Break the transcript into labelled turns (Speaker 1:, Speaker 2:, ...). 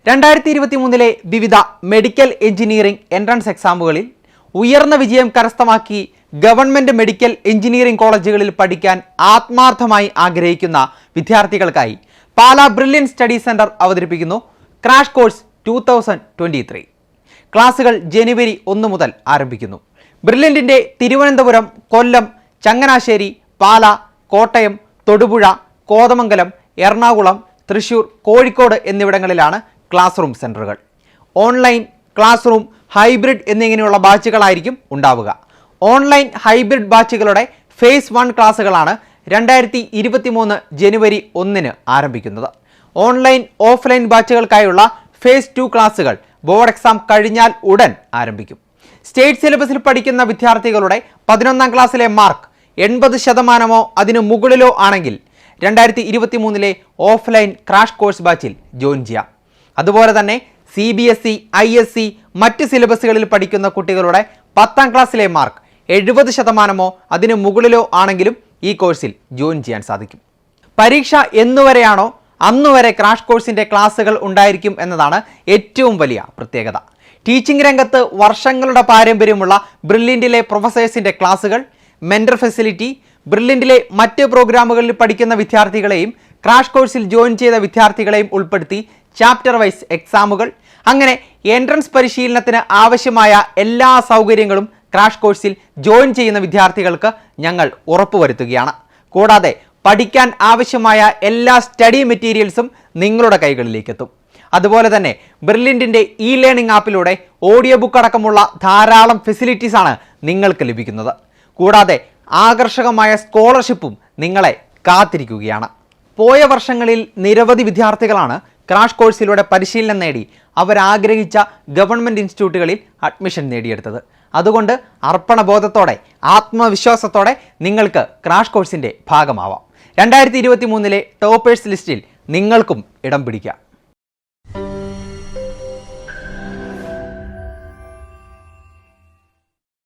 Speaker 1: 2023 വിവിധ medical engineering entrance എക്സാമുകളിൽ ഉയർന്ന വിജയം കരസ്ഥമാക്കി ഗവൺമെന്റ് മെഡിക്കൽ എഞ്ചിനീയറിംഗ് കോളേജുകളിൽ പഠിക്കാൻ ആത്മാർത്ഥമായി ആഗ്രഹിക്കുന്ന വിദ്യാർത്ഥികൾക്കായി പാലാ ബ്രില്യൻറ്റ് സ്റ്റഡി സെന്റർ അവതരിപ്പിക്കുന്നു ക്രാഷ് കോഴ്സ് 2023. ക്ലാസുകൾ ജനുവരി 1 മുതൽ ആരംഭിക്കുന്നു. ബ്രില്യൻറ്റിന്റെ തിരുവനന്തപുരം, കൊല്ലം, ചങ്ങനാശ്ശേരി, പാലാ, കോട്ടയം, തൊടുപുഴ, കോതമംഗലം, എറണാകുളം, തൃശൂർ, കോഴിക്കോട് എന്നിവിടങ്ങളിലാണ് ക്ലാസ് റൂം സെന്ററുകൾ. ഓൺലൈൻ, ക്ലാസ് റൂം, ഹൈബ്രിഡ് എന്നിങ്ങനെയുള്ള ബാച്ചുകളായിരിക്കും ഉണ്ടാവുക. ഓൺലൈൻ ഹൈബ്രിഡ് ബാച്ചുകളുടെ ഫേസ് 1 ക്ലാസുകളാണ് 2023 ജനുവരി 1 ആരംഭിക്കുന്നത്. ഓൺലൈൻ, ഓഫ്ലൈൻ ബാച്ചുകൾക്കായുള്ള ഫേസ് 2 ക്ലാസുകൾ ബോർഡ് എക്സാം കഴിഞ്ഞാൽ ഉടൻ ആരംഭിക്കും. സ്റ്റേറ്റ് സിലബസിൽ പഠിക്കുന്ന വിദ്യാർത്ഥികളുടെ 11ാം ക്ലാസ്സിലെ മാർക്ക് 80% അതിനു മുകളിലോ ആണെങ്കിൽ 2023 ഓഫ്ലൈൻ ക്രാഷ് കോഴ്സ് ബാച്ചിൽ ജോയിൻ ചെയ്യാം. അതുപോലെ തന്നെ CBSE, ISC മറ്റ് സിലബസുകളിൽ പഠിക്കുന്ന കുട്ടികളുടെ 10ാം ക്ലാസ്സിലെ മാർക്ക് 70% അതിനു മുകളിലോ ആണെങ്കിലും ഈ കോഴ്സിൽ ജോയിൻ ചെയ്യാൻ സാധിക്കും. പരീക്ഷ എന്നുവരെയാണോ അന്നുവരെ ക്രാഷ് കോഴ്സിൻ്റെ ക്ലാസുകൾ ഉണ്ടായിരിക്കും എന്നതാണ് ഏറ്റവും വലിയ പ്രത്യേകത. ടീച്ചിങ് രംഗത്ത് വർഷങ്ങളുടെ പാരമ്പര്യമുള്ള ബ്രില്യൻറ്റിലെ പ്രൊഫസേഴ്സിൻ്റെ ക്ലാസുകൾ, മെൻറ്റർ ഫെസിലിറ്റി, ബ്രില്യൻറ്റിലെ മറ്റ് പ്രോഗ്രാമുകളിൽ പഠിക്കുന്ന വിദ്യാർത്ഥികളെയും ക്രാഷ് കോഴ്സിൽ ജോയിൻ ചെയ്ത വിദ്യാർത്ഥികളെയും ഉൾപ്പെടുത്തി ചാപ്റ്റർ വൈസ് എക്സാമുകൾ, അങ്ങനെ എൻട്രൻസ് പരിശീലനത്തിന് ആവശ്യമായ എല്ലാ സൗകര്യങ്ങളും ക്രാഷ് കോഴ്സിൽ ജോയിൻ ചെയ്യുന്ന വിദ്യാർത്ഥികൾക്ക് ഞങ്ങൾ ഉറപ്പുവരുത്തുകയാണ്. കൂടാതെ പഠിക്കാൻ ആവശ്യമായ എല്ലാ സ്റ്റഡി മെറ്റീരിയൽസും നിങ്ങളുടെ കൈകളിലേക്ക് എത്തും. അതുപോലെ തന്നെ ബ്രില്യൻറ്റിൻ്റെ ലേണിംഗ് ആപ്പിലൂടെ ഓഡിയോ ബുക്ക് അടക്കമുള്ള ധാരാളം ഫെസിലിറ്റീസാണ് നിങ്ങൾക്ക് ലഭിക്കുന്നത്. കൂടാതെ ആകർഷകമായ സ്കോളർഷിപ്പും നിങ്ങളെ കാത്തിരിക്കുകയാണ്. പോയ വർഷങ്ങളിൽ നിരവധി വിദ്യാർത്ഥികളാണ് ക്രാഷ് കോഴ്സിലൂടെ പരിശീലനം നേടി അവരാഗ്രഹിച്ച ഗവൺമെൻറ് ഇൻസ്റ്റിറ്റ്യൂട്ടുകളിൽ അഡ്മിഷൻ നേടിയെടുത്തത്. അതുകൊണ്ട് അർപ്പണബോധത്തോടെ, ആത്മവിശ്വാസത്തോടെ നിങ്ങൾക്ക് ക്രാഷ് കോഴ്സിൻ്റെ ഭാഗമാവാം. 2023 ടോപ്പേഴ്സ് ലിസ്റ്റിൽ നിങ്ങൾക്കും ഇടം പിടിക്കാം.